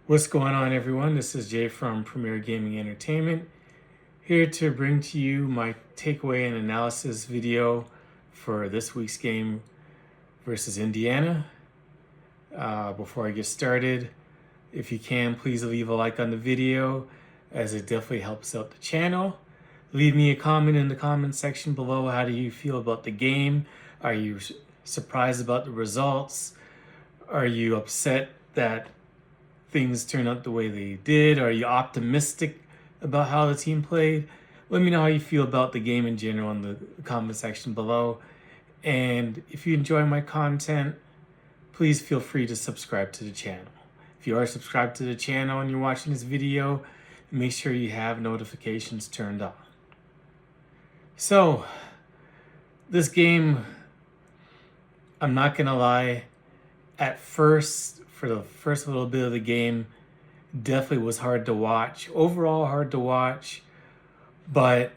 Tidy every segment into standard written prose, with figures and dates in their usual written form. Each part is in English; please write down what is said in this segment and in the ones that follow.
What's going on, everyone? This is Jay from Premier Gaming Entertainment, here to bring to you my takeaway and analysis video for this week's game versus Indiana. Before I get started, if you can, please leave a like on the video, as it definitely helps out the channel. Leave me a comment in the comment section below. How do you feel about the game? Are you surprised about the results? Are you upset that things turned out the way they did? Are you optimistic about how the team played? Let me know how you feel about the game in general in the comment section below. And if you enjoy my content, please feel free to subscribe to the channel. If you are subscribed to the channel and you're watching this video, make sure you have notifications turned on. So, this game, I'm not gonna lie, at first, for the first little bit of the game, definitely was hard to watch. Overall, hard to watch, but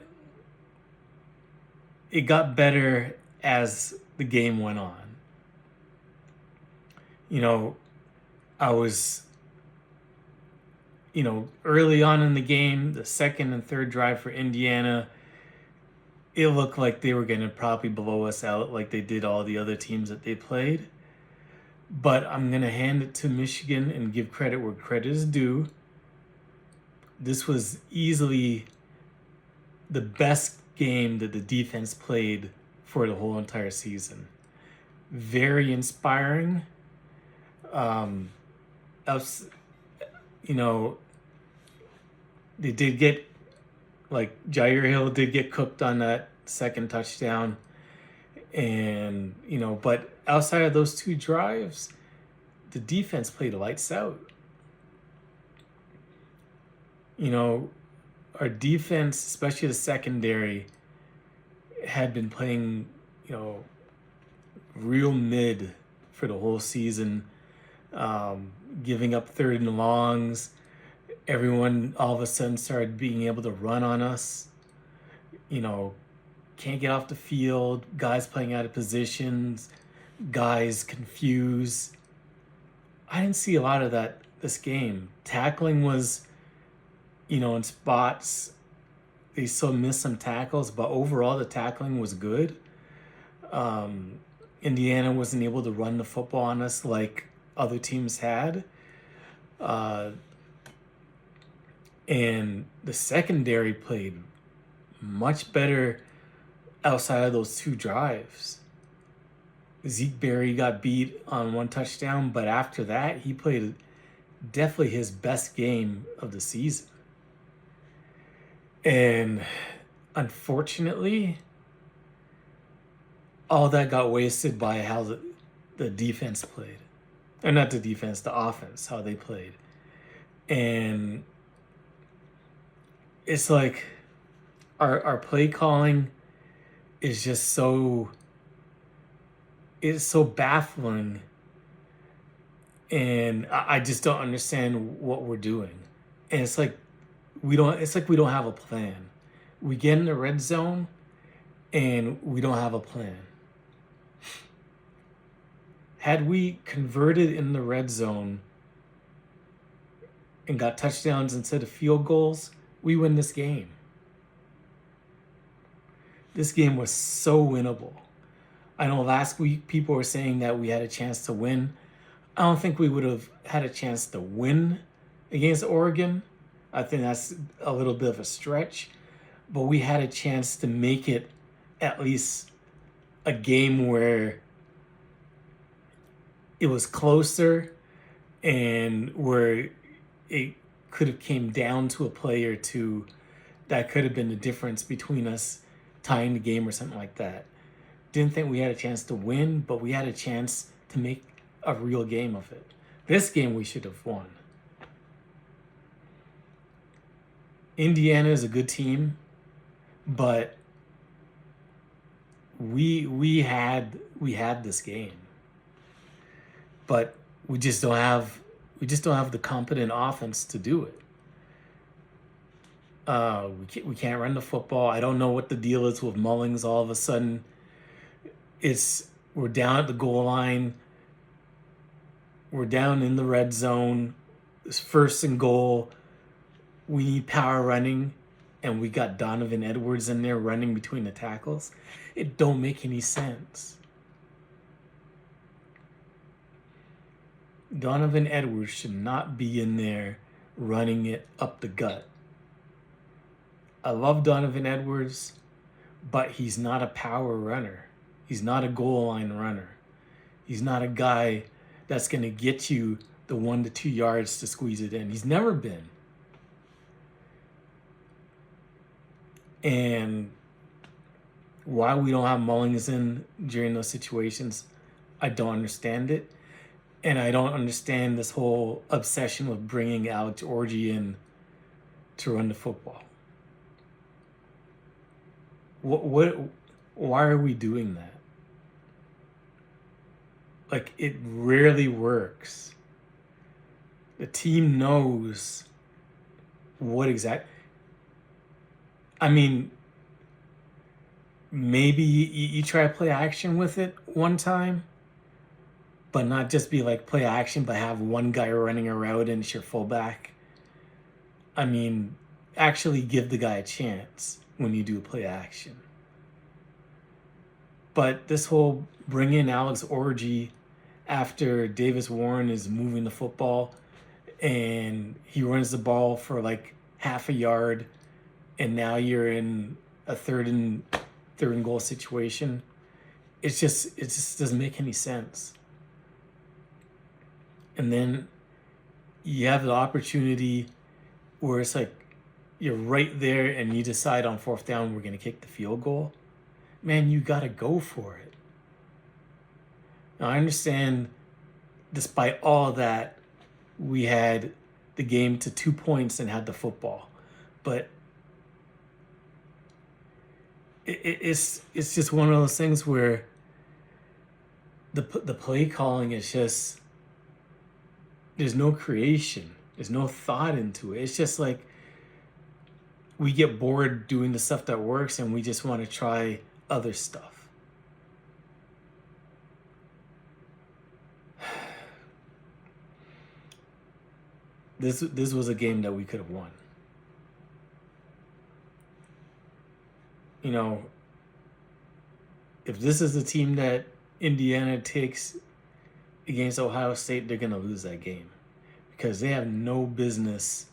it got better as the game went on. I was, early on in the game, the second and third drive for Indiana, it looked like they were going to probably blow us out like they did all the other teams that they played. But I'm going to hand it to Michigan and give credit where credit is due. This was easily the best game that the defense played for the whole entire season. Very inspiring. They did get, Jair Hill did get cooked on that second touchdown. And, but outside of those two drives, the defense played lights out. Our defense, especially the secondary, had been playing, real mid for the whole season, giving up third and longs. Everyone all of a sudden started being able to run on us. Can't get off the field, guys playing out of positions, guys confused. I didn't see a lot of that this game. Tackling was, in spots, they still missed some tackles, but overall the tackling was good. Indiana wasn't able to run the football on us like other teams had. And the secondary played much better outside of those two drives. Zeke Berry got beat on one touchdown, but after that, he played definitely his best game of the season. And unfortunately, all that got wasted by how the defense played. Or not the defense, the offense, how they played. And it's like our play calling is just it's so baffling, and I just don't understand what we're doing. And it's like we don't have a plan. We get in the red zone and we don't have a plan. Had we converted in the red zone and got touchdowns instead of field goals, we win this game. This game was so winnable. I know last week people were saying that we had a chance to win. I don't think we would have had a chance to win against Oregon. I think that's a little bit of a stretch. But we had a chance to make it at least a game where it was closer and where it could have came down to a play or two that could have been the difference between us tying the game or something like that. Didn't think we had a chance to win, but we had a chance to make a real game of it. This game we should have won. Indiana is a good team, but we had this game. But we just don't have the competent offense to do it. We can't run the football. I don't know what the deal is with Mullings. All of a sudden, we're down at the goal line. We're down in the red zone. it's first and goal. We need power running, and we got Donovan Edwards in there running between the tackles. It don't make any sense. Donovan Edwards should not be in there running it up the gut. I love Donovan Edwards, but he's not a power runner. He's not a goal line runner. He's not a guy that's going to get you the 1 to 2 yards to squeeze it in. He's never been. And why we don't have Mullings in during those situations, I don't understand it. And I don't understand this whole obsession with bringing Alex Orji in to run the football. Why are we doing that? Like, it rarely works. The team knows what exact. I mean, maybe you try to play action with it one time, but not just be like play action, but have one guy running a route and it's your fullback. I mean, actually give the guy a chance when you do play action. But this whole bring in Alex Orji after Davis Warren is moving the football and he runs the ball for like half a yard, and now you're in a third and goal situation. It just doesn't make any sense. And then you have the opportunity where it's like you're right there and you decide on fourth down we're going to kick the field goal. Man, you got to go for it. Now, I understand despite all that, we had the game to 2 points and had the football. But it's just one of those things where the play calling is just, there's no creation. There's no thought into it. It's just like we get bored doing the stuff that works and we just want to try other stuff. This was a game that we could have won. You know, if this is the team that Indiana takes against Ohio State, they're going to lose that game because they have no business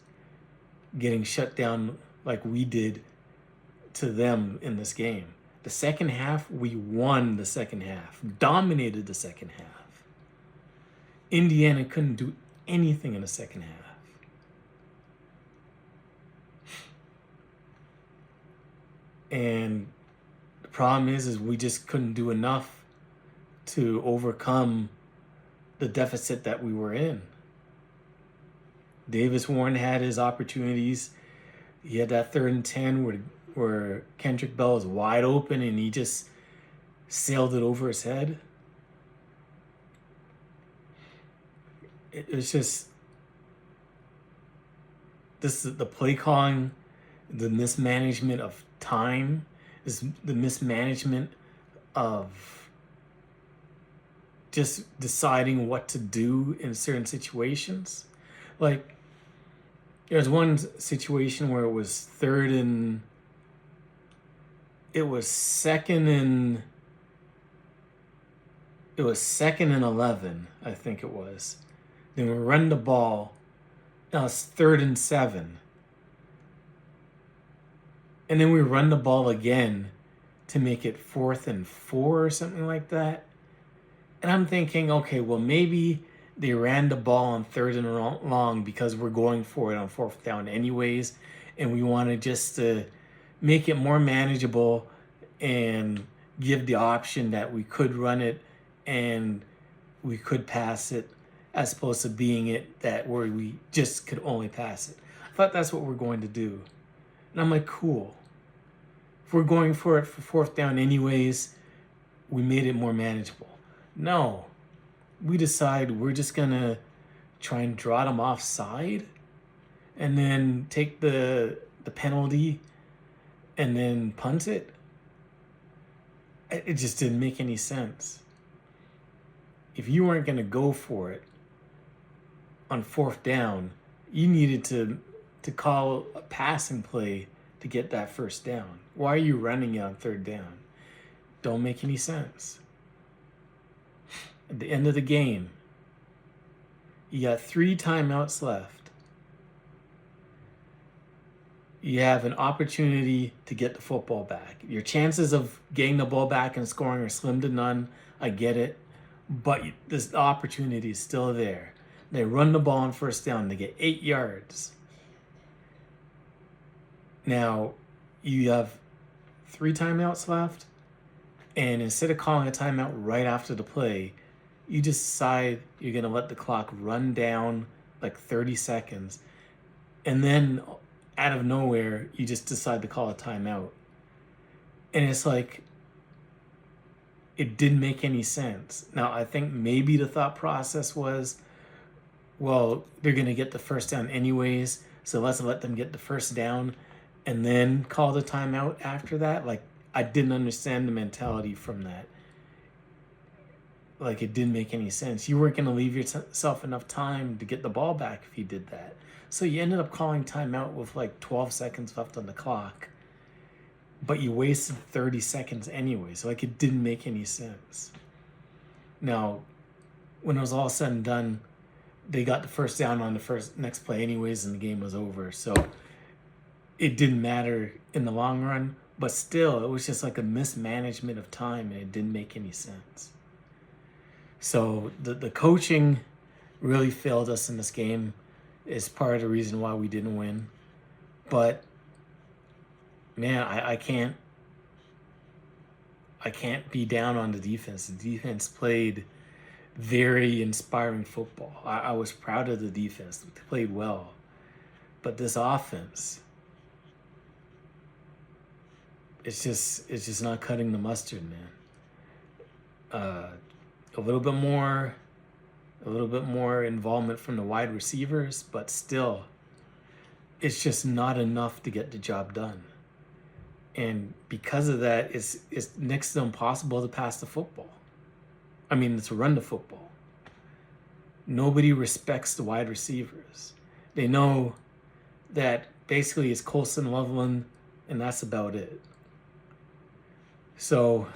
getting shut down like we did to them in this game. The second half, we won the second half, dominated the second half. Indiana couldn't do anything in the second half. And the problem is we just couldn't do enough to overcome the deficit that we were in. Davis Warren had his opportunities. He had that 3rd and 10 where Kendrick Bell was wide open and he just sailed it over his head. It's just the play calling, the mismanagement of time, is the mismanagement of just deciding what to do in certain situations. Like, there's one situation where it was second and 11, I think it was. Then we run the ball. Now it's 3rd and 7. And then we run the ball again to make it 4th and 4 or something like that. And I'm thinking, okay, well, maybe they ran the ball on 3rd and long because we're going for it on 4th down anyways. And we wanted just to make it more manageable and give the option that we could run it and we could pass it, as opposed to being it that where we just could only pass it. I thought that's what we're going to do. And I'm like, cool. If we're going for it for 4th down anyways, we made it more manageable. No. We decide we're just going to try and draw them offside and then take the penalty and then punt it. It just didn't make any sense. If you weren't going to go for it on 4th down, You needed to call a passing play to get that first down. Why are you running it on third down? Don't make any sense. At the end of the game, you got 3 timeouts left. You have an opportunity to get the football back. Your chances of getting the ball back and scoring are slim to none. I get it. But this opportunity is still there. They run the ball on first down. They get 8 yards. Now, you have 3 timeouts left. And instead of calling a timeout right after the play, you decide you're going to let the clock run down like 30 seconds. And then out of nowhere, you just decide to call a timeout. And it's like, it didn't make any sense. Now, I think maybe the thought process was, well, they're going to get the first down anyways, so let's let them get the first down and then call the timeout after that. Like, I didn't understand the mentality from that. Like, it didn't make any sense. You weren't going to leave yourself enough time to get the ball back if you did that. So you ended up calling timeout with like 12 seconds left on the clock. But you wasted 30 seconds anyway. So like, it didn't make any sense. Now, when it was all said and done, they got the first down on the next play anyways, and the game was over. So it didn't matter in the long run. But still, it was just like a mismanagement of time, and it didn't make any sense. So the coaching really failed us in this game. Is part of the reason why we didn't win. But man, I can't be down on the defense. The defense played very inspiring football. I was proud of the defense. They played well. But this offense, it's just not cutting the mustard, man. A little bit more involvement from the wide receivers, but still, it's just not enough to get the job done. And because of that, it's next to impossible to pass the football. I mean, to run the football. Nobody respects the wide receivers. They know that basically it's Colson Loveland, and that's about it. So,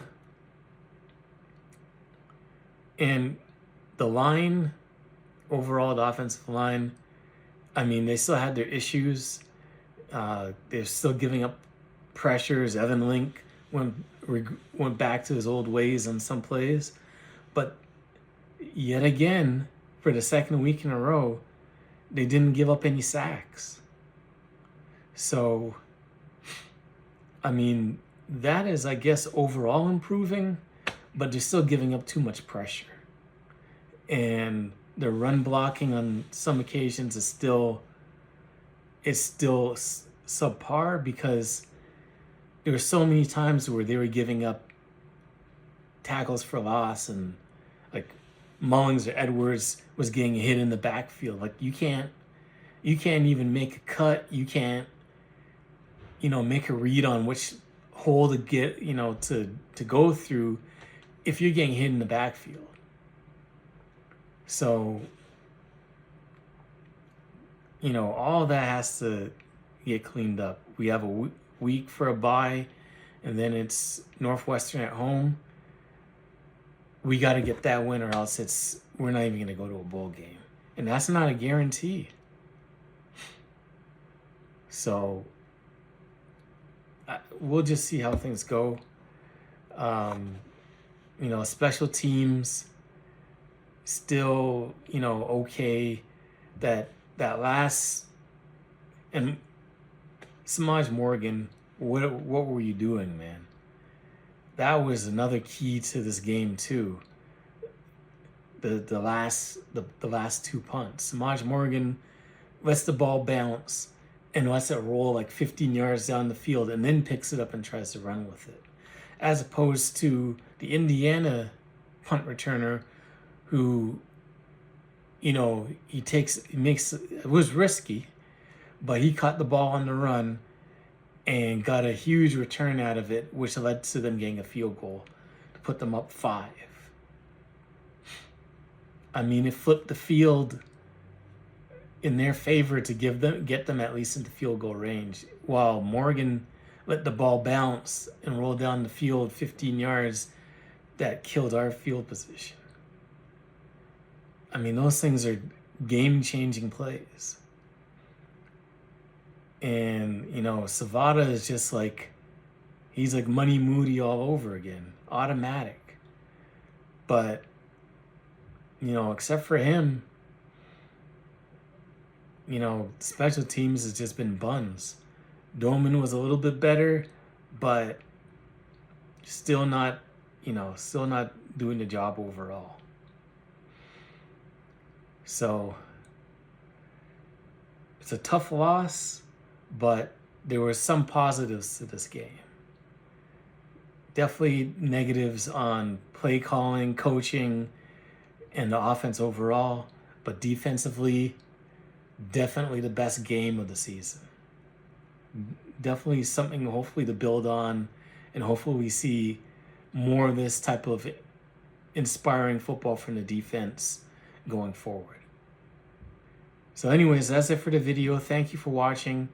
and the line, overall, the offensive line, I mean, they still had their issues. They're still giving up pressures. Evan Link went back to his old ways on some plays. But yet again, for the second week in a row, they didn't give up any sacks. So, I mean, that is, I guess, overall improving, but they're still giving up too much pressure. And the run blocking on some occasions is still subpar, because there were so many times where they were giving up tackles for loss, and like Mullings or Edwards was getting hit in the backfield. Like, you can't even make a cut. You can't, make a read on which hole to get, to go through if you're getting hit in the backfield. So, all that has to get cleaned up. We have a week for a bye, and then it's Northwestern at home. We got to get that win, or else we're not even going to go to a bowl game. And that's not a guarantee. So, we'll just see how things go. Special teams still, okay. That last, and Samaj Morgan, what were you doing, man? That was another key to this game too. The last 2 punts. Samaj Morgan lets the ball bounce and lets it roll like 15 yards down the field, and then picks it up and tries to run with it. As opposed to the Indiana punt returner, who, it was risky, but he caught the ball on the run and got a huge return out of it, which led to them getting a field goal to put them up 5. I mean, it flipped the field in their favor to get them at least into field goal range, while Morgan let the ball bounce and roll down the field 15 yards that killed our field position. I mean, those things are game-changing plays. And, Savada is just like, he's like Money Moody all over again, automatic. But, except for him, special teams has just been buns. Doman was a little bit better, but still not doing the job overall. So it's a tough loss, but there were some positives to this game. Definitely negatives on play calling, coaching, and the offense overall, but defensively, definitely the best game of the season. Definitely something hopefully to build on, and hopefully we see more of this type of inspiring football from the defense going forward. So anyways, that's it for the video. Thank you for watching.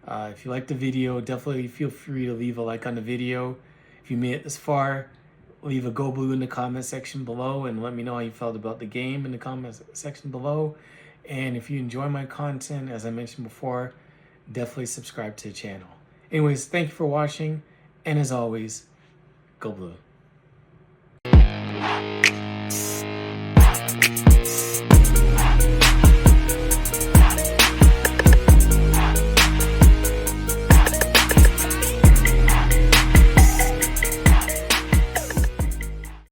If you liked the video, definitely feel free to leave a like on the video. If you made it this far, leave a Go Blue in the comment section below and let me know how you felt about the game in the comment section below. And if you enjoy my content, as I mentioned before, definitely subscribe to the channel. Anyways, thank you for watching, and as always, Go Blue.